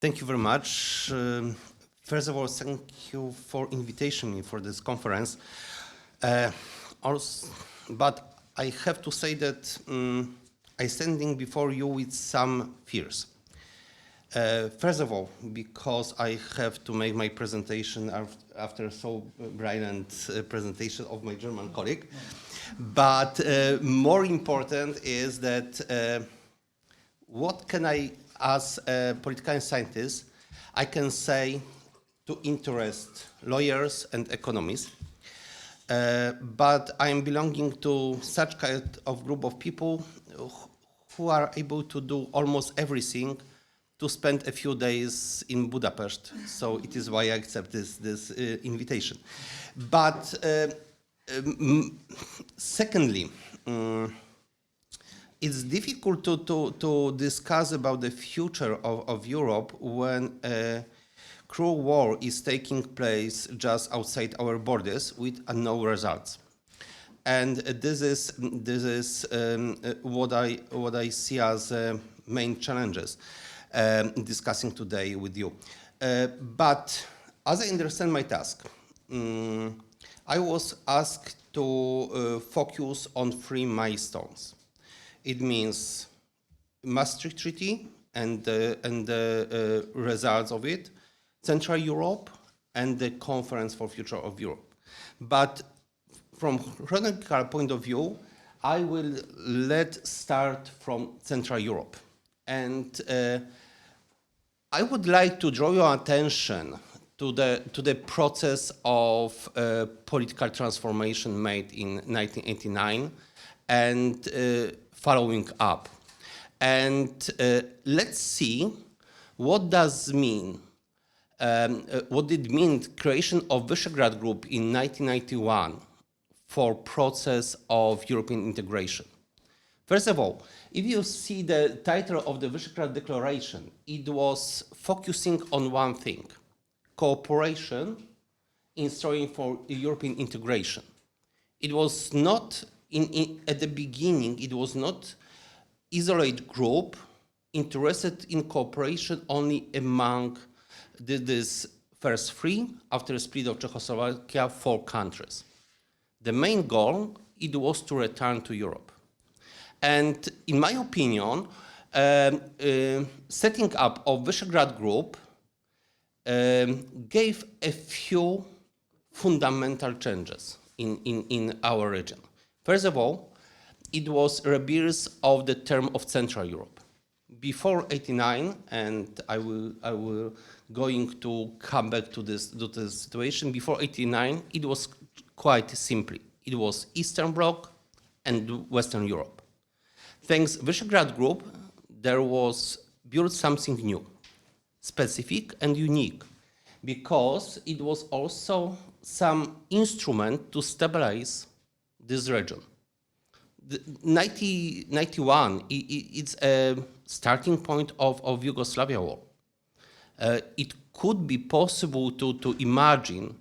Thank you very much. First of all, thank you for inviting me for this conference. But I have to say that I'm standing before you with some fears. First of all, because I have to make my presentation after so brilliant presentation of my German colleague. But more important is that what can I, as a political scientist, I can say to interest lawyers and economists. But I am belonging to such kind of group of people who are able to do almost everything to spend a few days in Budapest. So it is why I accept this invitation. But secondly, it's difficult to discuss about the future of Europe when a cruel war is taking place just outside our borders with no results. And this is what I see as main challenges discussing today with you. But as I understand my task, I was asked to focus on 3 milestones. It means Maastricht Treaty and the results of it, Central Europe, and the Conference for Future of Europe. But from chronological point of view, I will start from Central Europe. And I would like to draw your attention to the process of political transformation made in 1989 and following up. And let's see what does mean. What did mean creation of Visegrad Group in 1991 for process of European integration? First of all, if you see the title of the Visegrad Declaration, it was focusing on one thing: cooperation in striving for European integration. It was not at the beginning. It was not isolated group interested in cooperation only among this first 3, after the split of Czechoslovakia, 4 countries. The main goal, it was to return to Europe. And in my opinion, setting up of Visegrad Group gave a few fundamental changes in our region. First of all, it was rebirth of the term of Central Europe. Before '89, and I will going to come back to this situation. Before '89, it was quite simply. It was Eastern Bloc and Western Europe. Thanks Visegrad Group, there was built something new, specific and unique, because it was also some instrument to stabilize this region. The 1991, it's a starting point of Yugoslavia war. It could be possible to imagine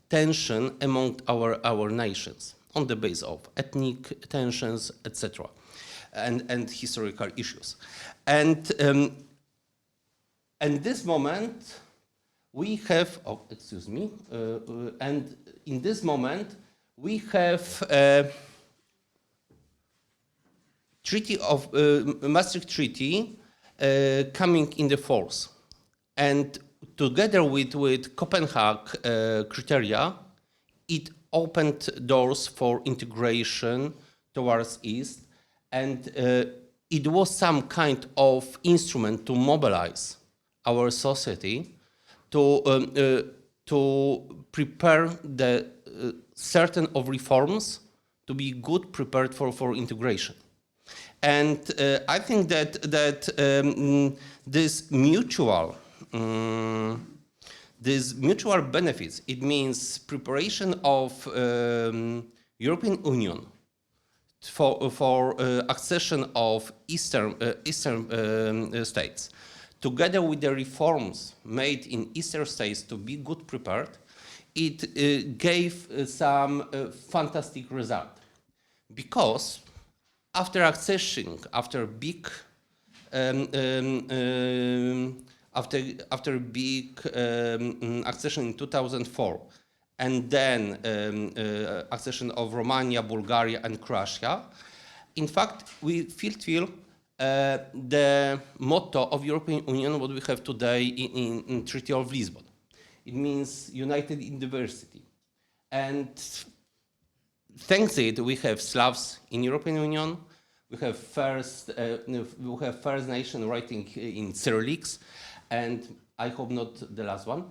tension among our nations on the basis of ethnic tensions, etc., and historical issues. And this moment we have, and in this moment we have Treaty of Maastricht Treaty coming in the force, and together with Copenhagen criteria, it opened doors for integration towards East, and it was some kind of instrument to mobilize our society to prepare the certain of reforms to be good prepared for integration. And I think that this mutual benefits, it means preparation of European Union for accession of Eastern states, together with the reforms made in Eastern states to be good prepared, it gave some fantastic result. Because after accession, after big after big accession in 2004, and then accession of Romania, Bulgaria, and Croatia, in fact, we fulfill the motto of European Union, what we have today in Treaty of Lisbon. It means united in diversity. And thanks to it, we have Slavs in European Union. We have First Nation writing in Cyrillics, and I hope not the last one.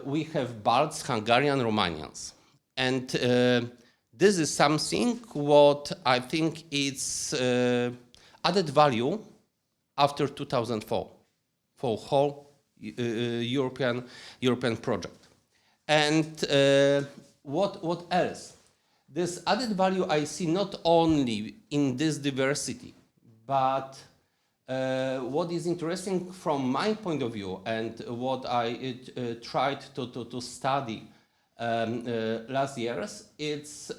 We have Balts, Hungarian, Romanians. And this is something what I think is added value after 2004 for whole European project. And what else? This added value I see not only in this diversity, but what is interesting from my point of view and what I tried to study last years, it's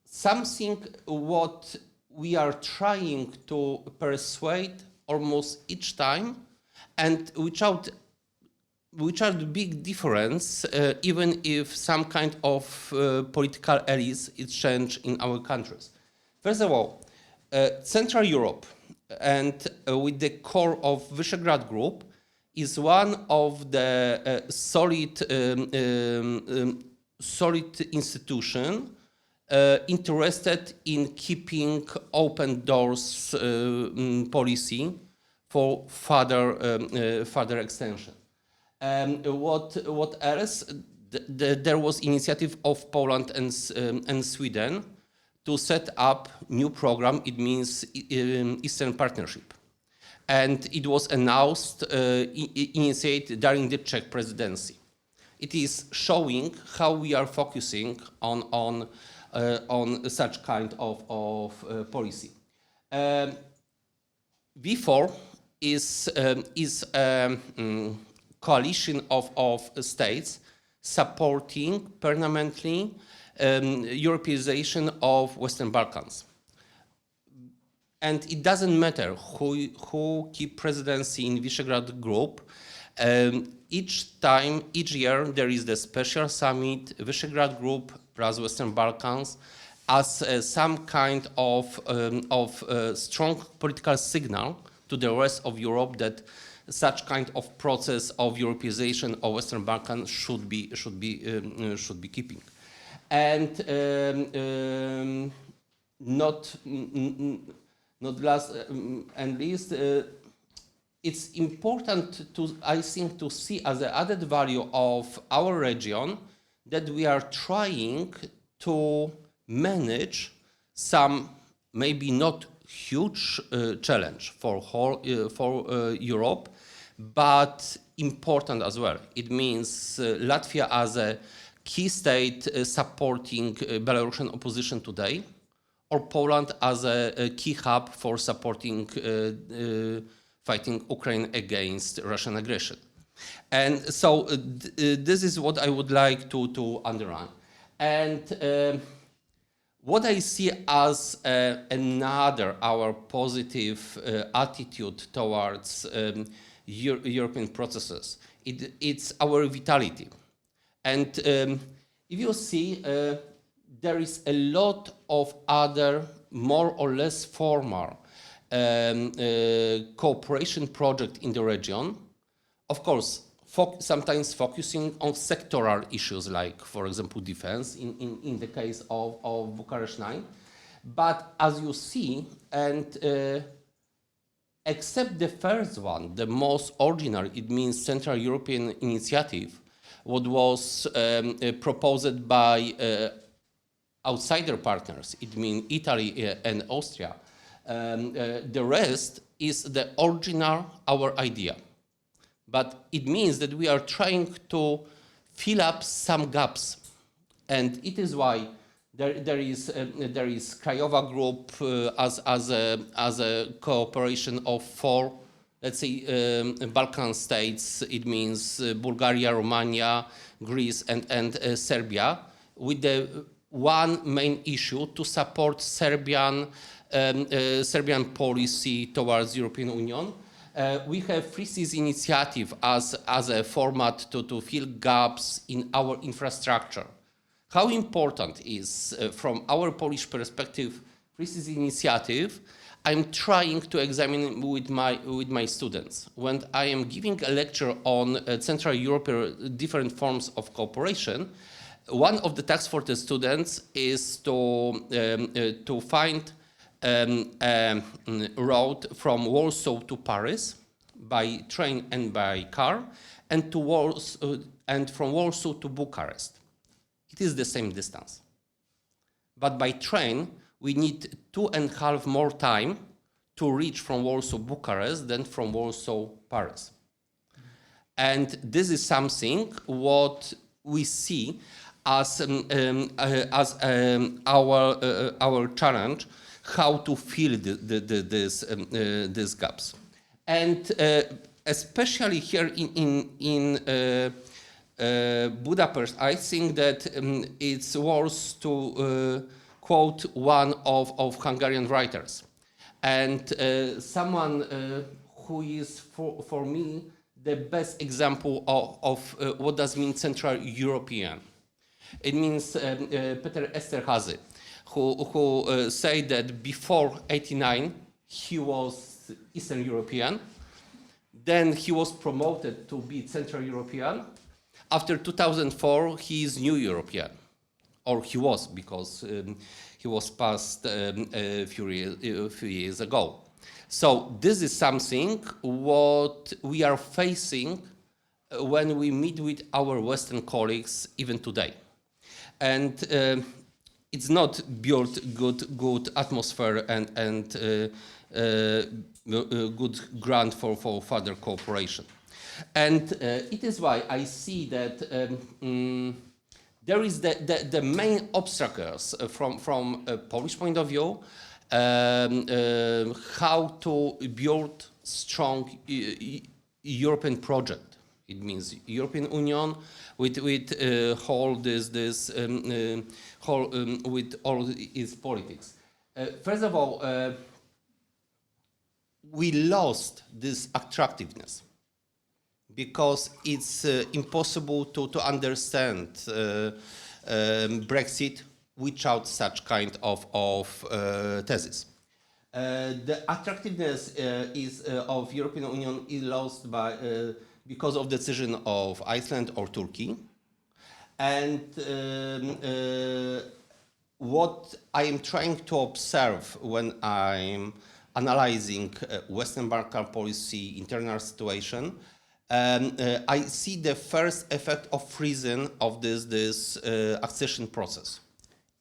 something what we are trying to persuade almost each time, and which are the big difference, even if some kind of political elites is changed in our countries. First of all, Central Europe and with the core of Visegrad Group is one of the solid institution interested in keeping open doors policy for further extension. What else? There was initiative of Poland and Sweden to set up new program. It means Eastern Partnership, and it was announced, initiated during the Czech presidency. It is showing how we are focusing on such kind of policy. V4 is a coalition of states supporting permanently Europeization of Western Balkans. And it doesn't matter who keep presidency in Visegrad Group. Each year, there is the special summit, Visegrad Group plus Western Balkans, as some kind of strong political signal to the rest of Europe that such kind of process of Europeization of Western Balkans should be keeping. And not last and least, it's important I think to see as an added value of our region that we are trying to manage some maybe not huge challenge for Europe, but important as well. It means Latvia as a key state supporting Belarusian opposition today, or Poland as a key hub for supporting fighting Ukraine against Russian aggression. And so this is what I would like to underline. And what I see as another our positive attitude towards European processes, it's our vitality. And if you see, there is a lot of other more or less formal cooperation project in the region. Of course, sometimes focusing on sectoral issues like, for example, defense in the case of Bucharest 9. But as you see, and except the first one, the most ordinary, it means Central European Initiative, what was proposed by outsider partners, it means Italy and Austria. The rest is the original, our idea. But it means that we are trying to fill up some gaps. And it is why there is Krajowa Group as a cooperation of 4, let's say, Balkan states. It means Bulgaria, Romania, Greece, and Serbia, with the one main issue to support Serbian policy towards European Union. We have Free Seas Initiative as a format to fill gaps in our infrastructure. How important is, from our Polish perspective, Free Seas Initiative? I'm trying to examine with my students. When I am giving a lecture on Central Europe, different forms of cooperation, one of the tasks for the students is to find a route from Warsaw to Paris by train and by car, and from Warsaw to Bucharest. It is the same distance. But by train, we need 2.5 more time to reach from Warsaw Bucharest than from Warsaw Paris. And this is something what we see as our challenge, how to fill these gaps. And especially here in Budapest, I think that it's worth to quote one of Hungarian writers, and someone who is for me the best example of what does mean Central European. It means Peter Esterhazy, who said that before '89 he was Eastern European, then he was promoted to be Central European. After 2004, he is New European, or he was, because he was passed a few years ago. So this is something what we are facing when we meet with our Western colleagues even today. And it's not built good atmosphere and good ground for further cooperation. And it is why I see that there is the main obstacles from a Polish point of view, how to build strong European project. It means European Union with whole with all its politics. First of all, we lost this attractiveness, because it's impossible to understand Brexit without such kind of thesis. The attractiveness of European Union is lost because of decision of Iceland or Turkey. And what I am trying to observe when I'm analyzing Western Balkan policy, internal situation, I see the first effect of freezing of this accession process.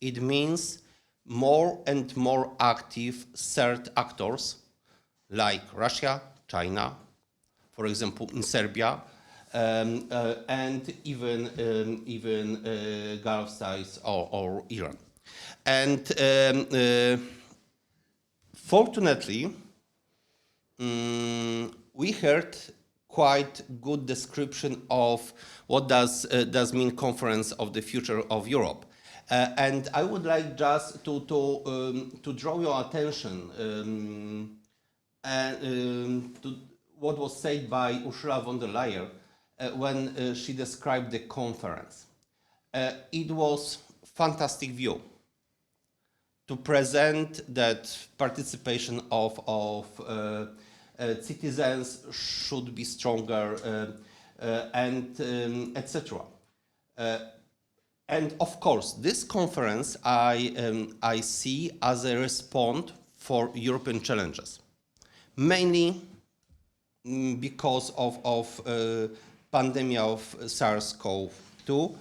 It means more and more active third actors like Russia, China, for example, in Serbia, and even Gulf states or Iran. And fortunately, we heard quite good description of what does mean Conference of the Future of Europe. And I would like just to draw your attention to what was said by Ursula von der Leyen when she described the conference. It was fantastic view to present that participation of citizens should be stronger and etc. And of course, this conference I see as a response for European challenges, mainly because of pandemic of SARS-CoV-2,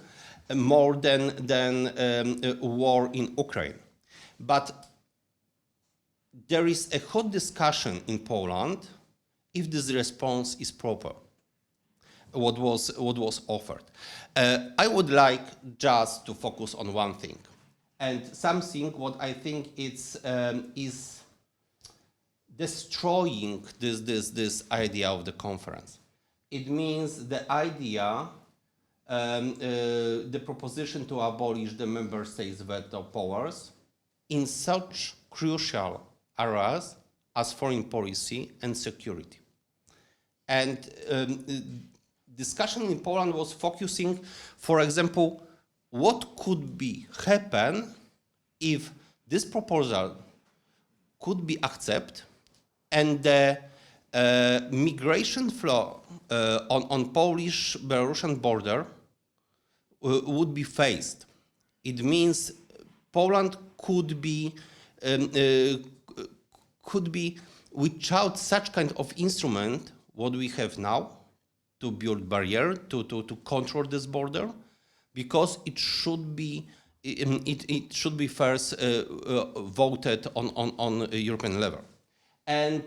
more than war in Ukraine. But there is a hot discussion in Poland if this response is proper, what was offered. I would like just to focus on one thing, and something what I think is destroying this idea of the conference. It means the idea, the proposition to abolish the member states' veto powers in such crucial areas as foreign policy and security. And discussion in Poland was focusing, for example, what could be happen if this proposal could be accepted and the migration flow on Polish-Belarusian border would be faced. It means Poland could be without such kind of instrument what we have now to build barrier to control this border, because it should be first voted on a European level. And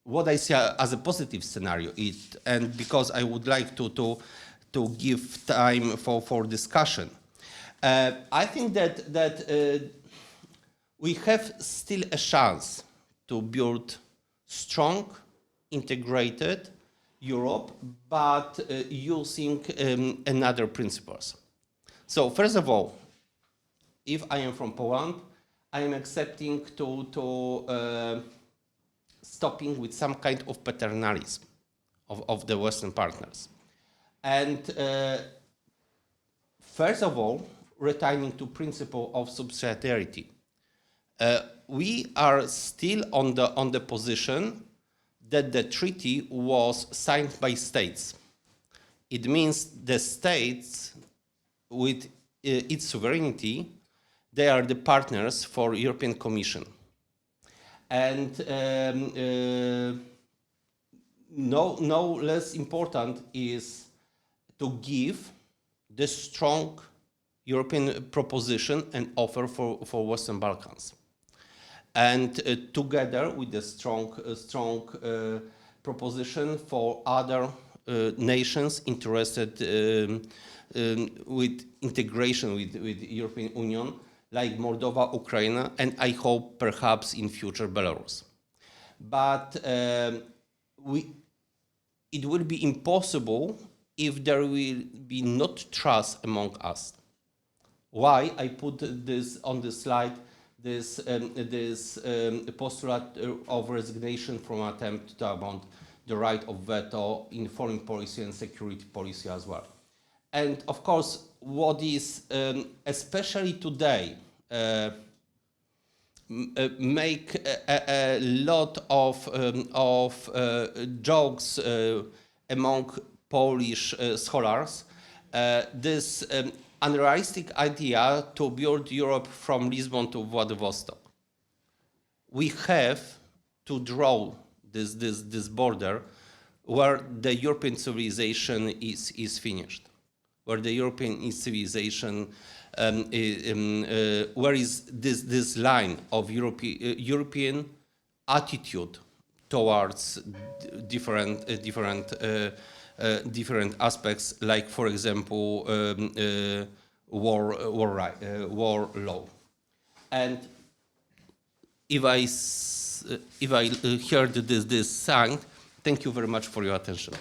what I see as a positive scenario, and because I would like to give time for discussion, I think that we have still a chance to build strong, integrated Europe, but using another principles. So first of all, if I am from Poland, I am accepting to stopping with some kind of paternalism of the Western partners. And first of all, returning to principle of subsidiarity. We are still on the position that the treaty was signed by states. It means the states, with its sovereignty, they are the partners for European Commission. And no less important is to give the strong European proposition and offer for Western Balkans. And together with the strong proposition for other nations interested with integration with European Union, like Moldova, Ukraine, and I hope perhaps in future Belarus. But it will be impossible if there will be not trust among us. Why I put this on the slide, this postulate of resignation from attempt to abound the right of veto in foreign policy and security policy as well. And of course, what is especially today make a lot of jokes among Polish scholars, this unrealistic idea to build Europe from Lisbon to Vladivostok. We have to draw this border where the European civilization is finished, where the European civilization, where is this line of European attitude towards different aspects, like, for example, war law. And if I heard this song, thank you very much for your attention.